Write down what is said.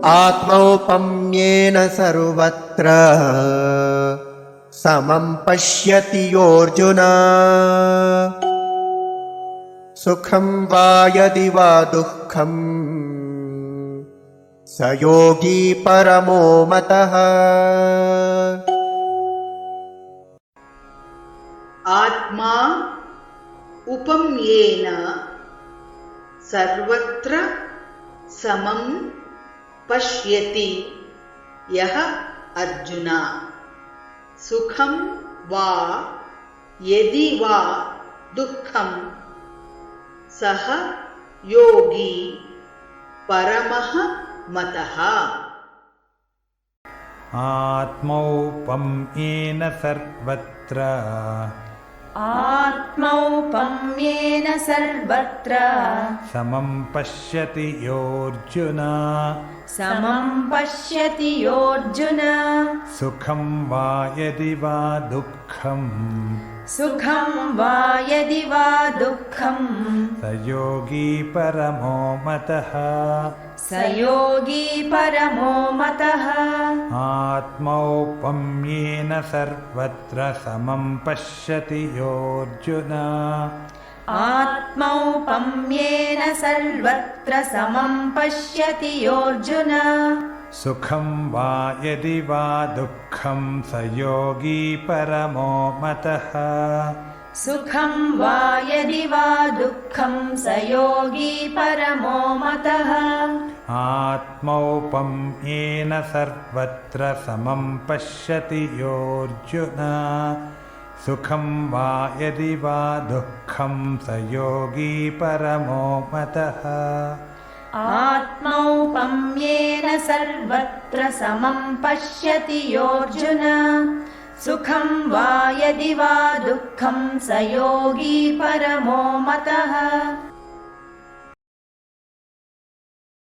आत्मौपम्येन सर्वत्र समं पश्यति योऽर्जुन सुखं वा यदि वा दुःखं स योगी परमो मतः। आत्मा उपम्येन सर्वत्र समं पश्यति यः अर्जुन सुखं वा यदि वा दुःखं सः योगी परमः मतः। आत्मौपम्येन सर्वत्र आत्मौपम्येन सर्वत्र समं पश्यति योऽर्जुन समं पश्यति योऽर्जुन सुखं वा यदि वा दुःखं सुखं वा यदि वा दुःखं स योगी परमो मतः। स योगी परमो मतः। आत्मौपम्येन सर्वत्र समं पश्यति योऽर्जुन आत्मौपम्येन सर्वत्र समं पश्यति योऽर्जुन सुखं वा यदि वा दुःखं स योगी परमो मतः। सुखं वा यदि वा दुःखं स योगी परमो मतः। आत्मौपम्येन सर्वत्र समं पश्यति योऽर्जुन सुखं वा यदि वा दुःखं स योगी परमो मतः। आत्मौपम्येन सर्वत्र समं पश्यति योऽर्जुन सुखं वा यदि वा दुःखं स योगी परमो मतः।